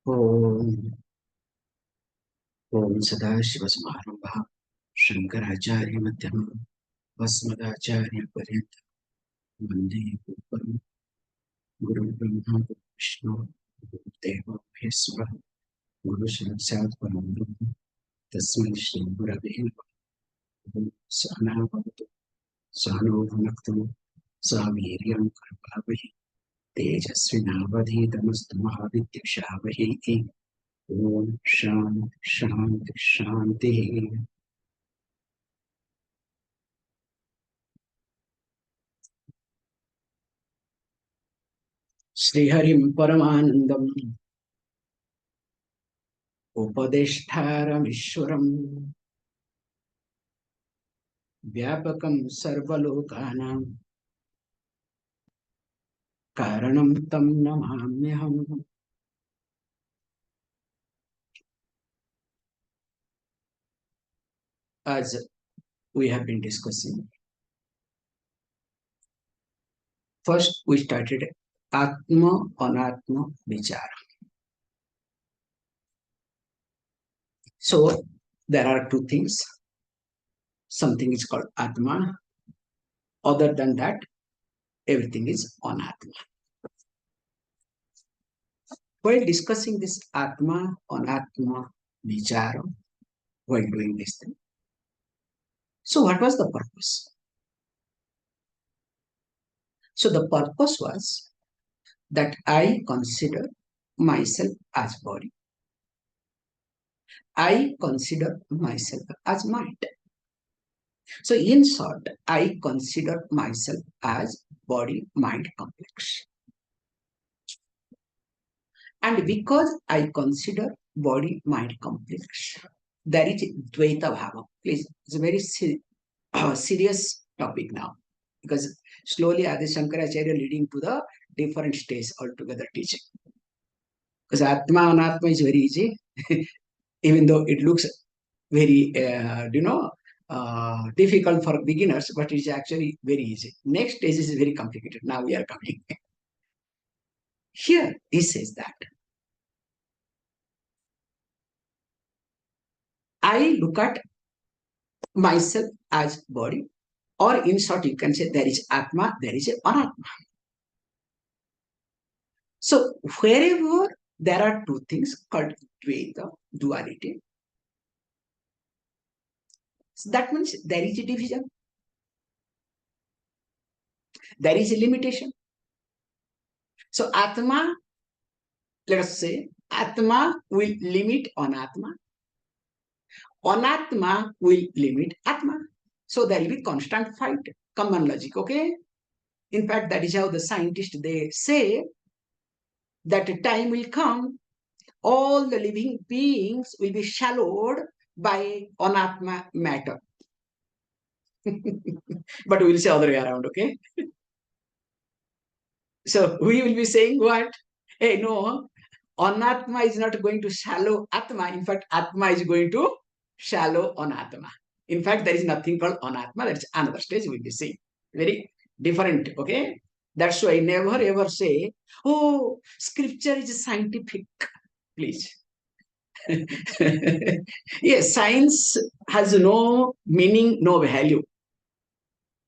ॐ ॐ सदाशिवसमारम्भः शङ्कराचार्यमध्यमम् अस्मदाचार्यपर्यन्तं वन्दे गुरुपरं गुरुब्रह्मा गुरुविष्णु गुरुदेवो महेश्वरः गुरुसाक्षात् परं ब्रह्म तस्मै श्रीगुरवे नमः। ॐ सहना भवतु सहनौ भुनक्तु सह वीर्यं करवावहै तेजस्विनावधीतमस्तु मा विद्विषावहै। ॐ शान्ति शान्ति शान्तिः। श्रीहरिं परमानन्दम् उपदेष्टारमीश्वरम् व्यापकं सर्वलोकानां कारणं तं नमाम्यहम्। As we have been discussing, first we started Atma Anatma Vichara. So there are two things. Something is called Atma. Other than that, everything is Anatma. While discussing this Atma Anatma Vichara, while doing this thing, so what was the purpose? So the purpose was that I consider myself as body. I consider myself as mind. So in short, I consider myself as body-mind complex. And because I consider body-mind complex, there is Dvaita Bhava. Please, it's a very serious topic now, because slowly Ādi Śaṅkarācārya leading to the different stage altogether teaching. Because Atma Anatma is very easy, even though it looks very, difficult for beginners, but it is actually very easy. Next stage is very complicated. Now we are coming. Here he says that I look at myself as body, or in short, you can say there is Atma, there is Anatma. So wherever there are two things called Dvaita, duality, so that means there is a division, there is a limitation. So Atma, let us say, Atma will limit Anatma. Anatma will limit Atma. So there will be constant fight. Common logic, okay? In fact, that is how the scientists, they say that a time will come, all the living beings will be shallowed by Anatma matter. But we will say other way around, okay? So we will be saying what? Hey, no, Anatma is not going to shallow Atma. In fact, Atma is going to shallow Anatma. In fact, there is nothing called Anatma. That's another stage we'll be seeing. Very different, okay? That's why I never ever say, oh, scripture is scientific. Please. Yes, science has no meaning, no value.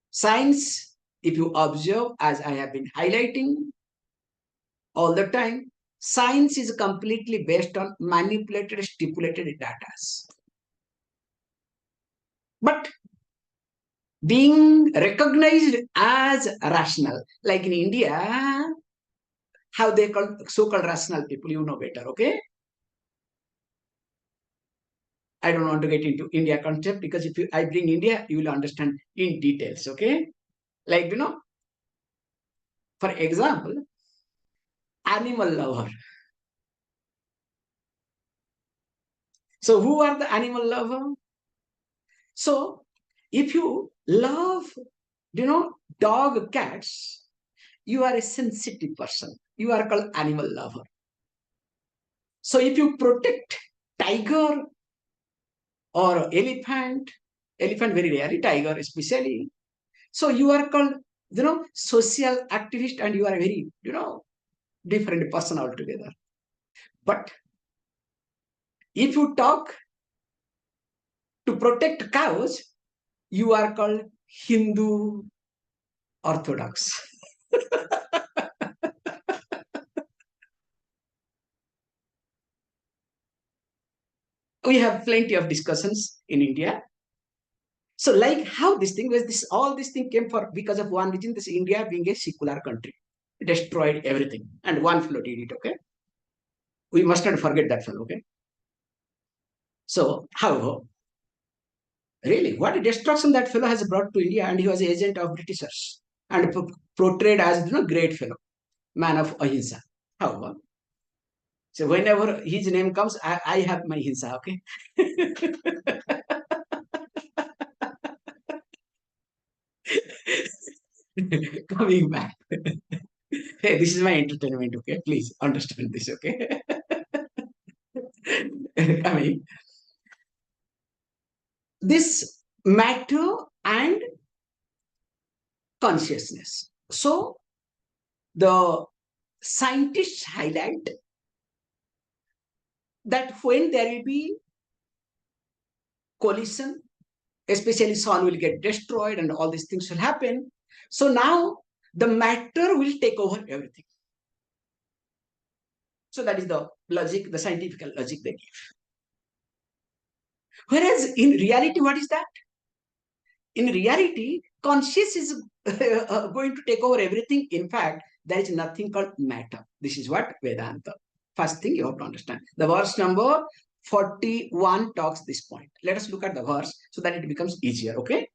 Science, if you observe, as I have been highlighting all the time, science is completely based on manipulated, stipulated data. But being recognized as rational, like in India, how they call so-called rational people, you know better, okay? I don't want to get into India concept, because if I bring India, you will understand in details, okay? Like, for example, animal lover. So who are the animal lover? So if you love, dog, cats, you are a sensitive person. You are called animal lover. So if you protect tiger or elephant very rarely, tiger especially, so you are called, social activist, and you are a very, different person altogether. But If you talk to protect cows, you are called Hindu Orthodox. We have plenty of discussions in India. So, like how this thing was, this all this thing came for because of one reason. This India being a secular country, destroyed everything, and one fellow did it. Okay, we must not forget that fellow. Okay. So, however, really, what a destruction that fellow has brought to India, and he was an agent of Britishers and portrayed as great fellow, man of ahimsa. However, so whenever his name comes, I have my hinsa. Okay. Coming back. Hey, this is my entertainment, okay? Please understand this, okay? Coming. This matter and consciousness. So, the scientists highlight that when there will be collision, especially sun will get destroyed and all these things will happen. So now the matter will take over everything. So that is the logic, the scientific logic they give. Whereas in reality, what is that? In reality, conscious is going to take over everything. In fact, there is nothing called matter. This is what Vedanta. First thing you have to understand. The verse number 41 talks this point. Let us look at the verse so that it becomes easier, okay?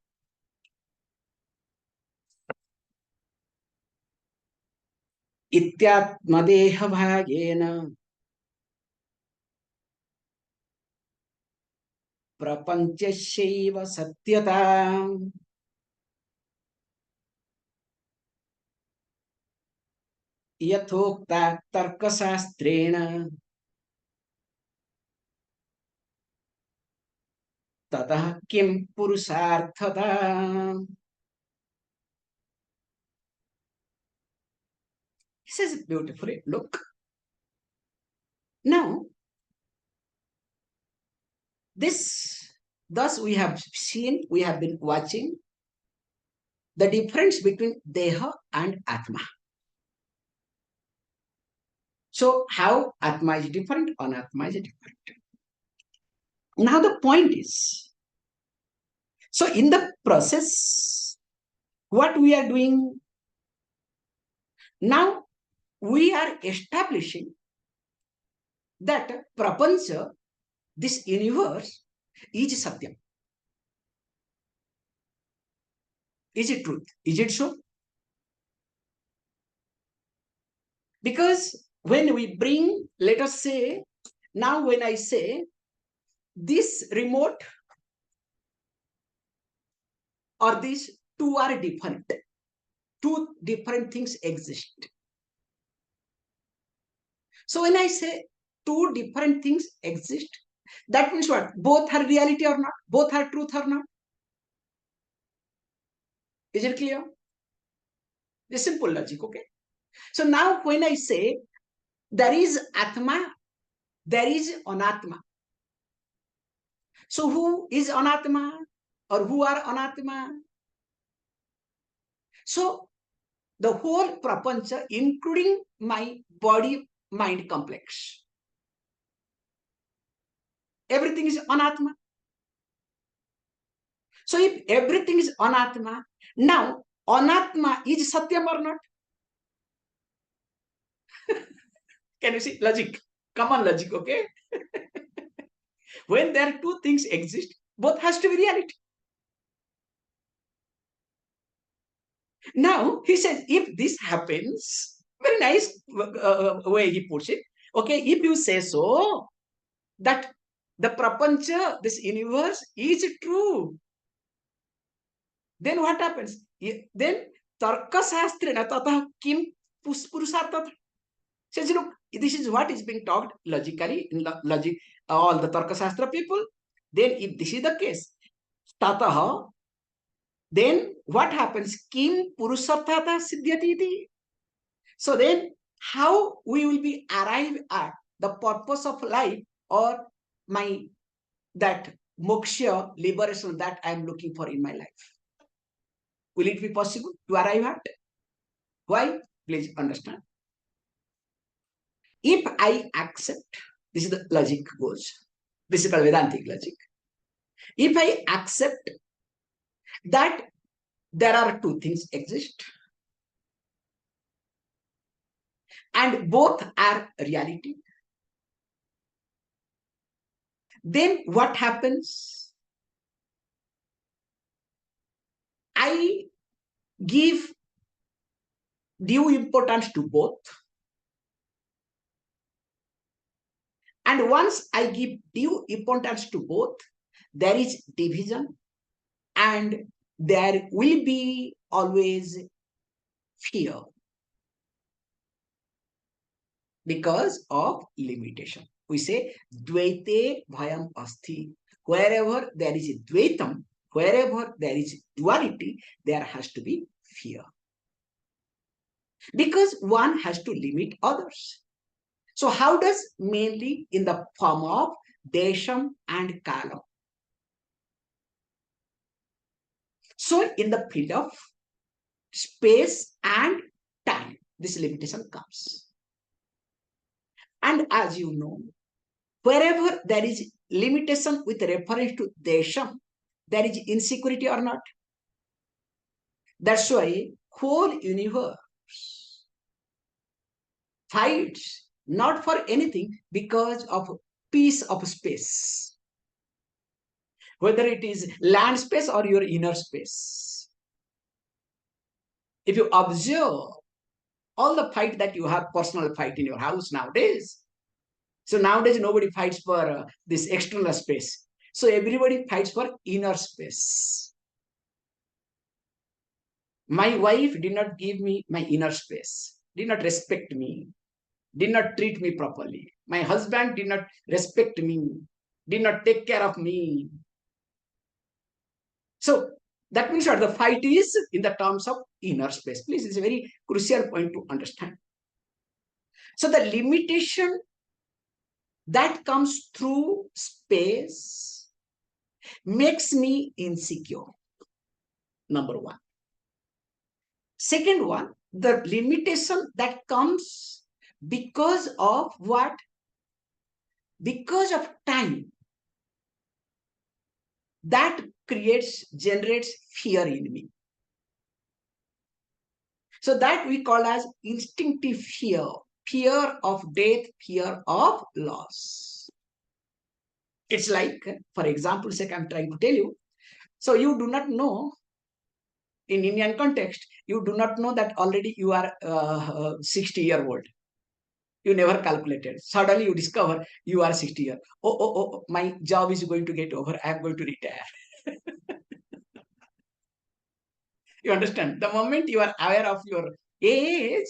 Ityātmandehabhāgena prapañcasyaiva satyatā yathoktā tarkaśāstreṇa tataḥ puruṣārthatā. He says beautifully, look. Now, thus we have seen, we have been watching the difference between deha and atma. So, how atma is different, anatma is different. Now, the point is, so in the process, what we are doing now, we are establishing that prapañca, this universe, is satyam. Is it truth? Is it so? Because when we bring, let us say, now when I say this remote or these two are different, two different things exist. So when I say two different things exist, that means what? Both are reality or not? Both are truth or not? Is it clear? The simple logic, okay? So now when I say there is Atma, there is Anatma. So who is Anatma or who are Anatma? So the whole prapañca, including my body-mind complex, everything is Anatma. So if everything is Anatma, now Anatma is Satyam or not? Can you see? Logic. Common logic, okay? When there are two things exist, both has to be reality. Now, he says, if this happens, very nice way he puts it. Okay, if you say so, that the prapañca, this universe, is true, then what happens? Then tarkaśāstreṇa tataḥ kim puruṣārthatā. Says, look, this is what is being taught logically in logic, all the tarkashastra people. Then if this is the case, tataḥ, then what happens? Kim puruṣārthatā siddhyati. So then how we will be arrived at the purpose of life or that moksha, liberation that I am looking for in my life? Will it be possible to arrive at? Why? Please understand. If I accept, this is the logic goes. This is called Vedāntic logic. If I accept that there are two things exist and both are reality, then what happens? I give due importance to both. And once I give due importance to both, there is division and there will be always fear because of limitation. We say, dvaite bhayam asti. Wherever there is a dvaitam, wherever there is duality, there has to be fear. Because one has to limit others. So how does? Mainly in the form of desham and kala. So in the field of space and time, this limitation comes. And as you know, wherever there is limitation with reference to desham, there is insecurity or not. That's why whole universe fights not for anything because of piece of space, whether it is land space or your inner space. If you observe all the fight that you have, personal fight in your house nowadays, so nowadays nobody fights for this external space. So everybody fights for inner space. My wife did not give me my inner space, did not respect me, did not treat me properly. My husband did not respect me, did not take care of me. So that means that the fight is in the terms of inner space. Please, it's a very crucial point to understand. So the limitation that comes through space makes me insecure. Number one. Second one, the limitation that comes because of what? Because of time. That generates fear in me. So that we call as instinctive fear. Fear of death, fear of loss. It's like, for example's sake, I'm trying to tell you. So you do not know, in Indian context, you do not know that already you are 60-year-old. You never calculated. Suddenly you discover you are 60 years. Oh, my job is going to get over. I am going to retire. You understand? The moment you are aware of your age,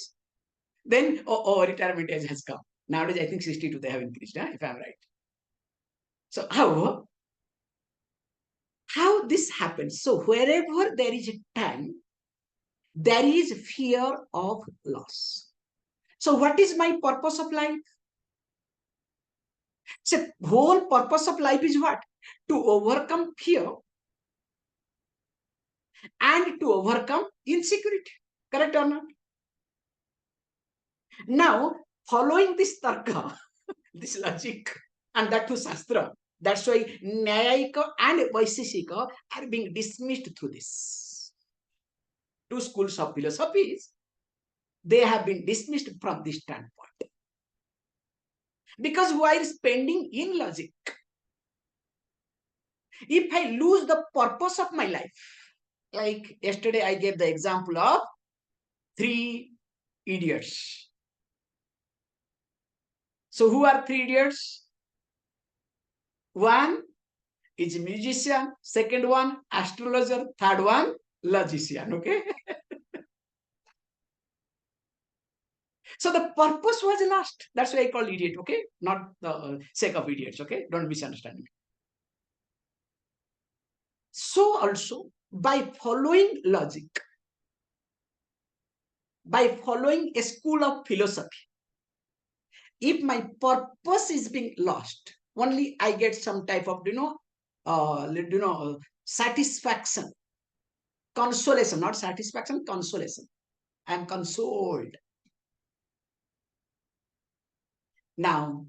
then, retirement age has come. Nowadays, I think 62 they have increased, if I'm right. So how this happens? So wherever there is a time, there is fear of loss. So what is my purpose of life? So whole purpose of life is what? To overcome fear and to overcome insecurity. Correct or not? Now, following this tarka, this logic, and that to Shastra, that's why Nyayika and Vaiseshika are being dismissed through this. Two schools of philosophies, they have been dismissed from this standpoint. Because while spending in logic, if I lose the purpose of my life, like yesterday I gave the example of 3 idiots. So who are 3 idiots? One is a musician, second one astrologer, third one logician. Okay. So the purpose was lost. That's why I call idiot. Okay, not the sake of idiots. Okay, don't misunderstand me. So also by following logic, by following a school of philosophy, if my purpose is being lost, only I get some type of, satisfaction, consolation, not satisfaction, consolation. I am consoled. Now,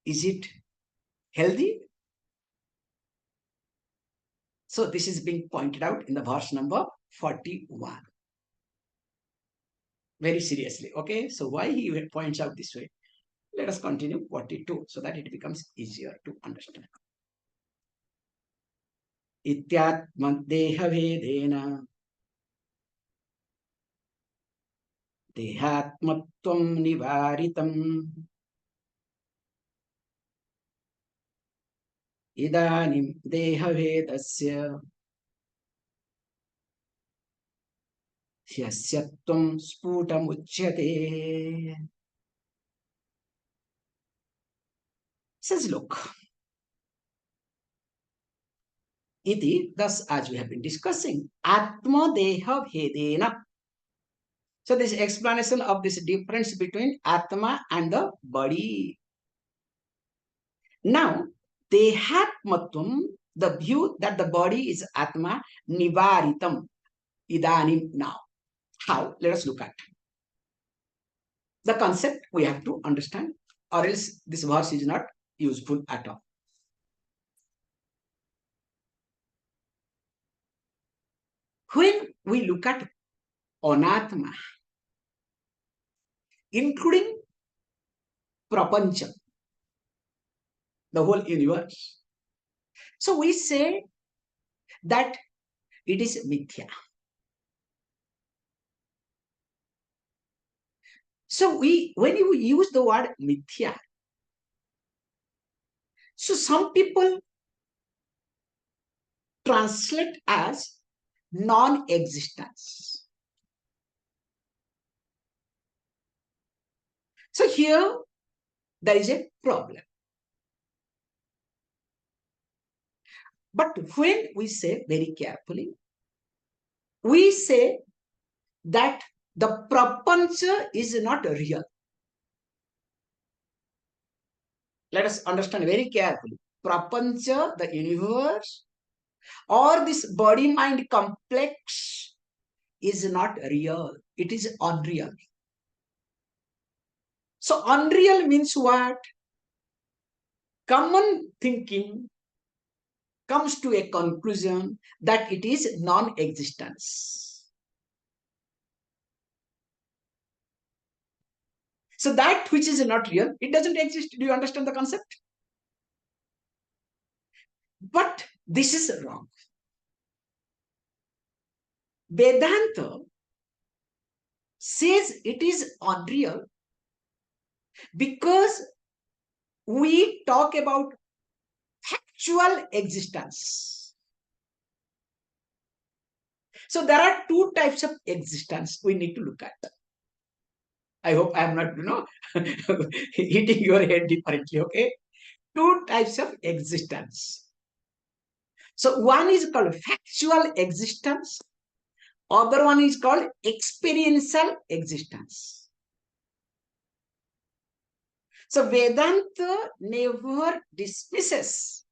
is it healthy? So this is being pointed out in the verse number 41. Very seriously. Okay. So why he points out this way? Let us continue 42 so that it becomes easier to understand. Ityātmandehabhedena dehātmantvaṃ nivāritam idānīṃ dehabhedasya hyasattvaṃ sphuṭamucyate. Says, look, iti, thus as we have been discussing, ātmandehabhedena. So this explanation of this difference between Atma and the body. Now, dehātmantvaṃ, the view that the body is Atma, nivāritam, idānīṃ. Now, how? Let us look at the concept. We have to understand, or else this verse is not useful at all. When we look at anātman, including prapañca, the whole universe, so we say that it is mithya. So when you use the word mithya, so some people translate as non-existence. So here there is a problem. But when we say very carefully, we say that the prapañca is not real. Let us understand very carefully. Prapañca, the universe, or this body-mind complex is not real. It is unreal. So unreal means what? Common thinking comes to a conclusion that it is non-existence. So that which is not real, it doesn't exist. Do you understand the concept? But this is wrong. Vedanta says it is unreal because we talk about factual existence. So there are two types of existence we need to look at. I hope I am not, hitting your head differently, okay? Two types of existence. So one is called factual existence. Other one is called experiential existence. So Vedanta never dismisses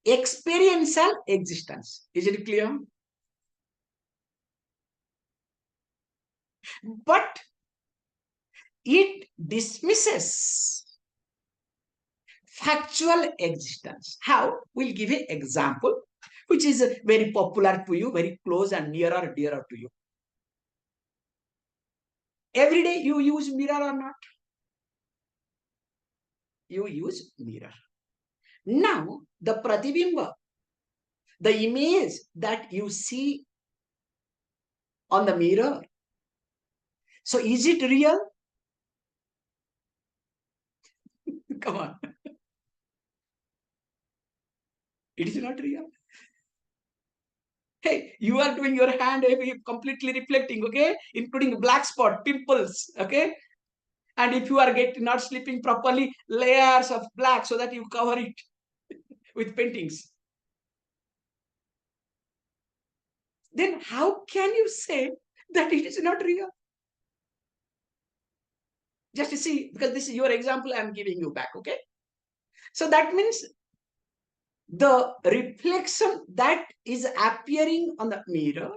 experiential existence. Is it clear? But it dismisses factual existence. How? We'll give an example which is very popular to you, very close and nearer, dearer to you. Every day you use mirror or not? You use mirror. Now, the pratibimba, the image that you see on the mirror, so is it real? Come on. It is not real. Hey, you are doing your hand completely reflecting, okay? Including black spot, pimples, okay? And if you are not sleeping properly, layers of black so that you cover it with paintings. Then how can you say that it is not real? Just to see, because this is your example I am giving you back, okay? So that means the reflection that is appearing on the mirror,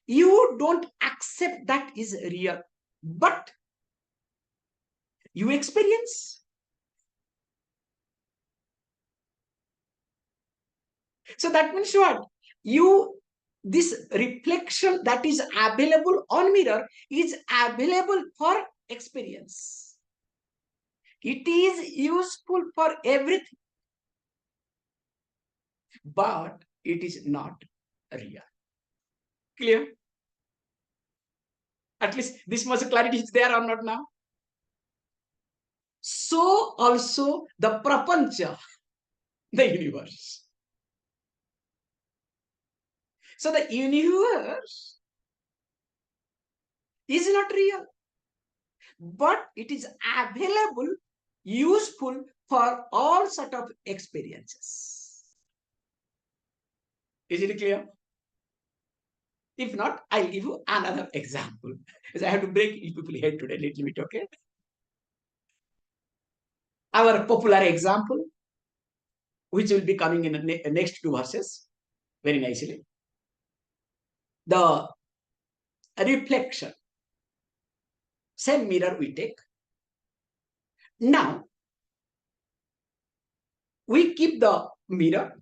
you don't accept that is real, but you experience. So that means what? This reflection that is available on mirror is available for experience. It is useful for everything, but it is not real. Clear? At least this much clarity is there or not now? So also the prapañca, the universe. So the universe is not real, but it is available, useful for all sort of experiences. Is it clear? If not, I'll give you another example. Because I have to break you people's head today a little bit, okay? Our popular example, which will be coming in the next two verses, very nicely. The reflection. Same mirror we take. Now, we keep the mirror,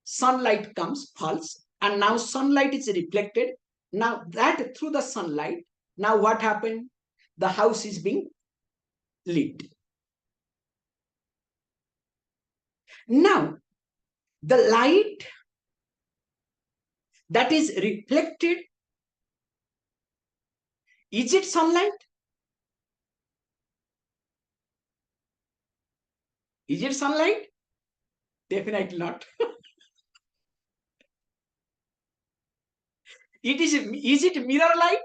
sunlight comes, falls, and now sunlight is reflected. Now that through the sunlight, now what happened? The house is being lit. Now, the light that is reflected, is it sunlight? Is it sunlight? Definitely not. Is it mirror light?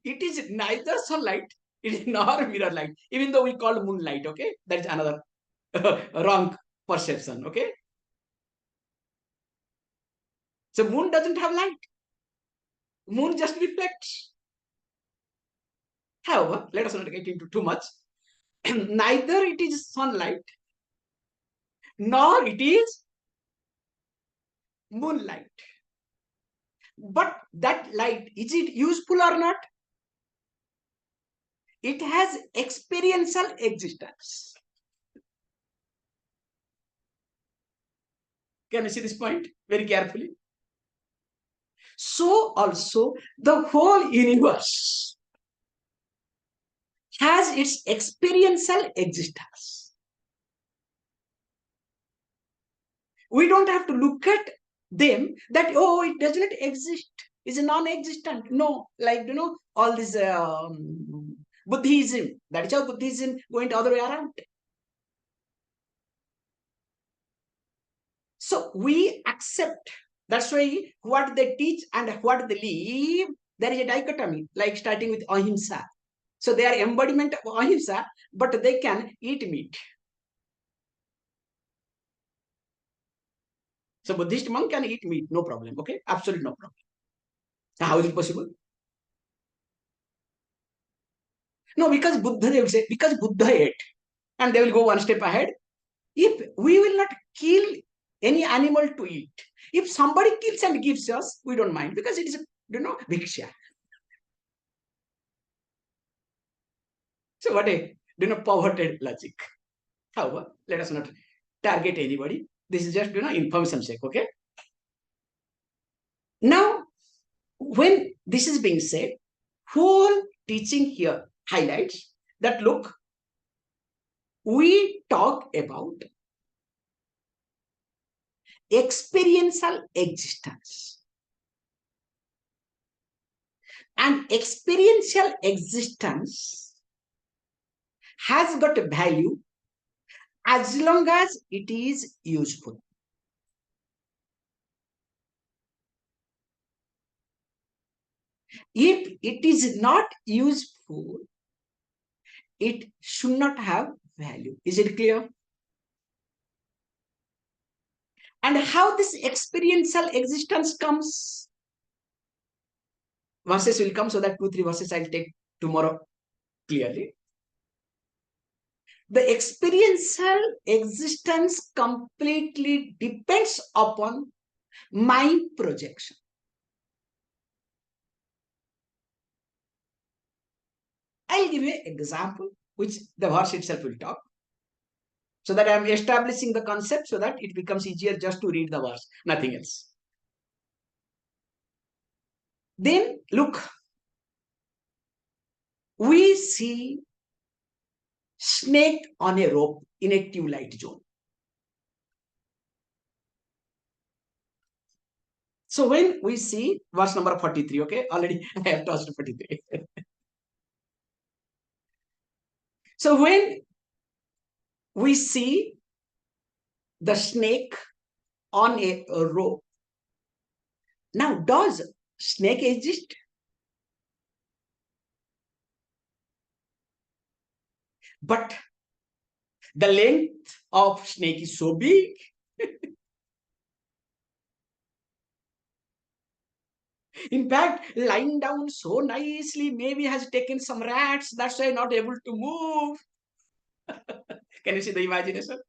It is neither sunlight, it is nor mirror light, even though we call moonlight, okay? That is another wrong perception, okay? So moon doesn't have light. Moon just reflects. However, let us not get into too much. Neither it is sunlight, nor it is moonlight. But that light, is it useful or not? It has experiential existence. Can you see this point very carefully? So also the whole universe has its experiential existence. We don't have to look at them that, oh, it does not exist, it's non-existent. No, like, all this Buddhism, that is how Buddhism going the other way around. So we accept. That's why what they teach and what they live, there is a dichotomy, like starting with ahimsa. So they are embodiment of ahimsa, but they can eat meat. So Buddhist monk can eat meat, no problem, okay? Absolutely no problem. How is it possible? No, because Buddha, they will say, because Buddha ate. And they will go one step ahead. If we will not kill any animal to eat, if somebody kills and gives us, we don't mind, because it is, bhiksha. So what a, perverted logic. However, let us not target anybody. This is just, information sake, okay? Now, when this is being said, whole teaching here highlights that, look, we talk about experiential existence. And experiential existence has got a value as long as it is useful. If it is not useful, it should not have value. Is it clear? And how this experiential existence comes? Verses will come, so that 2-3 verses I'll take tomorrow clearly. the experiential existence completely depends upon my projection. I'll give you an example, which the verse itself will talk, so that I am establishing the concept so that it becomes easier just to read the verse, nothing else. Then look, we see snake on a rope in a tube light zone. So when we see verse number 43, okay, already I have tossed 43. So when we see the snake on a rope, now does snake exist? But the length of snake is so big. In fact, lying down so nicely, maybe has taken some rats, that's why not able to move. Can you see the imagination?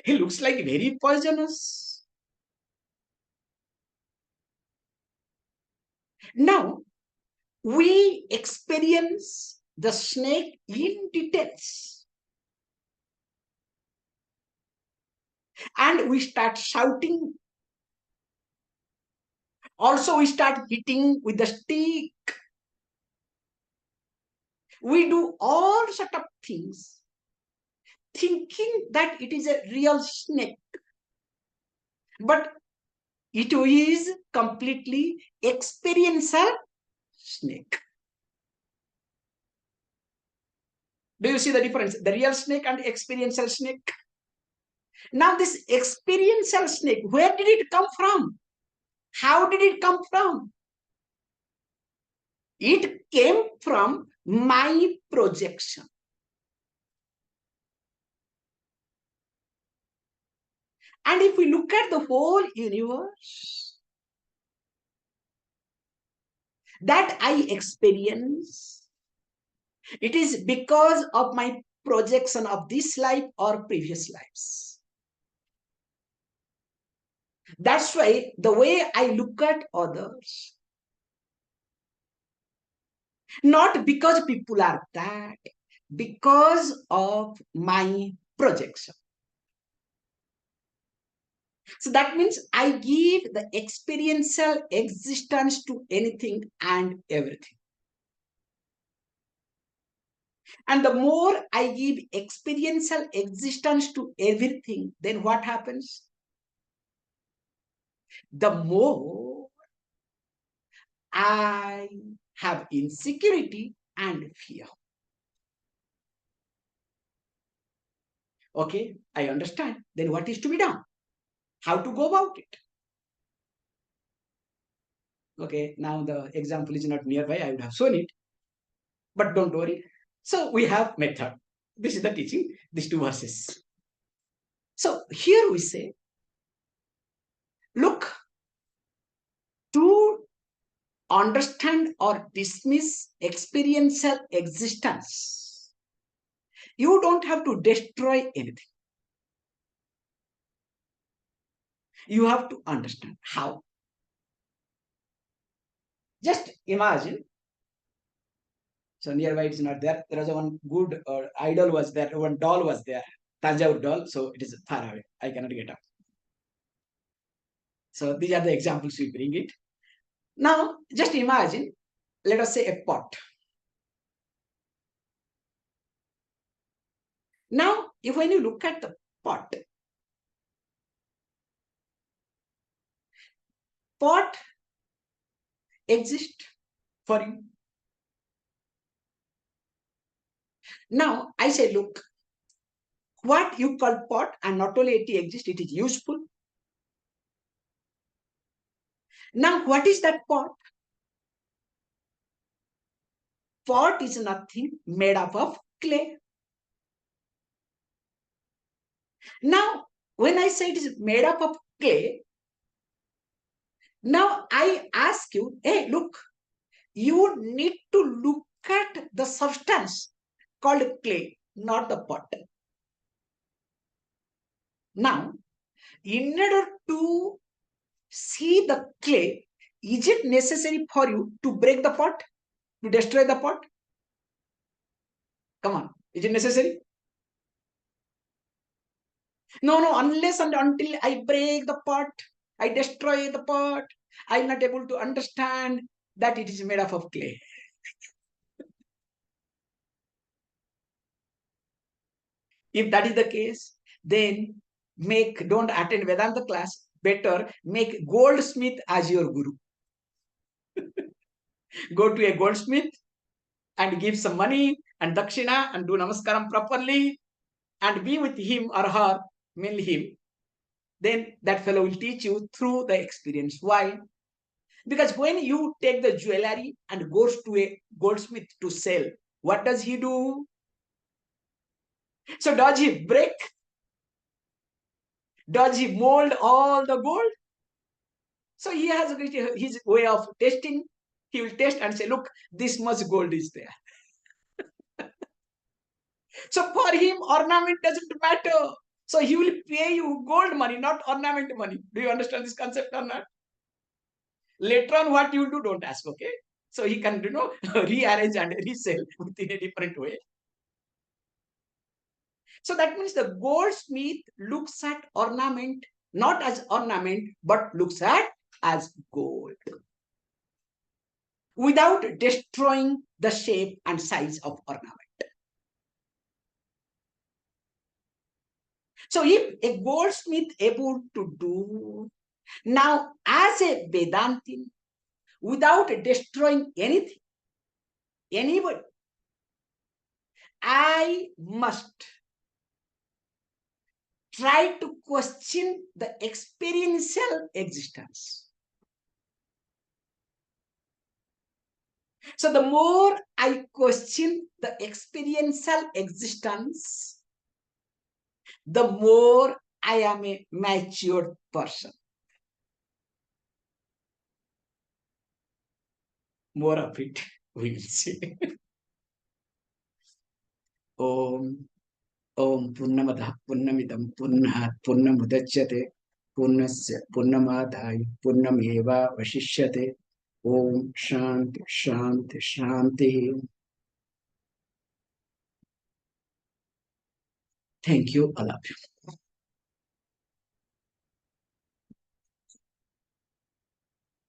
He looks like very poisonous. Now, we experience the snake in details. And we start shouting. Also, we start hitting with the stick. We do all sort of things, thinking that it is a real snake. But it is completely experiential snake. Do you see the difference? The real snake and experiential snake. Now this experiential snake, where did it come from? How did it come from? It came from my projection. And if we look at the whole universe that I experience, it is because of my projection of this life or previous lives. That's why the way I look at others, not because people are bad, because of my projection. So that means I give the experiential existence to anything and everything. And the more I give experiential existence to everything, then what happens? The more I have insecurity and fear. Okay, I understand. Then what is to be done? How to go about it? Okay, now the example is not nearby. I would have shown it. But don't worry. So we have method. This is the teaching, these two verses. So here we say, look, to understand or dismiss experiential existence, you don't have to destroy anything. You have to understand how. Just imagine. So nearby it's not there. There was one good idol was there, one doll was there, Tanjore doll. So it is far away. I cannot get up. So these are the examples we bring it. Now just imagine, let us say a pot. Now, when you look at the pot exists for you. Now, I say, look, what you call pot, and not only it exists, it is useful. Now, what is that pot? Pot is nothing made up of clay. Now, when I say it is made up of clay, now I ask you, hey, look, you need to look at the substance called clay, not the pot. Now, in order to see the clay, is it necessary for you to break the pot, to destroy the pot? Come on, is it necessary? No, unless and until I break the pot, I destroy the pot, I'm not able to understand that it is made up of clay. If that is the case, then don't attend Vedanta class. Better make goldsmith as your guru. Go to a goldsmith and give some money and dakshina and do namaskaram properly and be with him or her, mainly him. Then that fellow will teach you through the experience. Why? Because when you take the jewelry and goes to a goldsmith to sell, what does he do? So does he break? Does he mold all the gold? So he has his way of testing. He will test and say, look, this much gold is there. So for him, ornament doesn't matter. So he will pay you gold money, not ornament money. Do you understand this concept or not? Later on, what you will do, don't ask, okay? So he can, rearrange and resell within a different way. So that means the goldsmith looks at ornament not as ornament, but looks at as gold, without destroying the shape and size of ornament. So if a goldsmith able to do, now as a Vedantin, without destroying anything, anybody, I must try to question the experiential existence. So the more I question the experiential existence, the more I am a mature person. More of it we will see. Om Purnamada Purnamidam Purnat Purnamudachyate Purnasya Purnamadhaya Purnameva Vashishyate. Om Shanti Shanti Shanti. Thank you, all of you.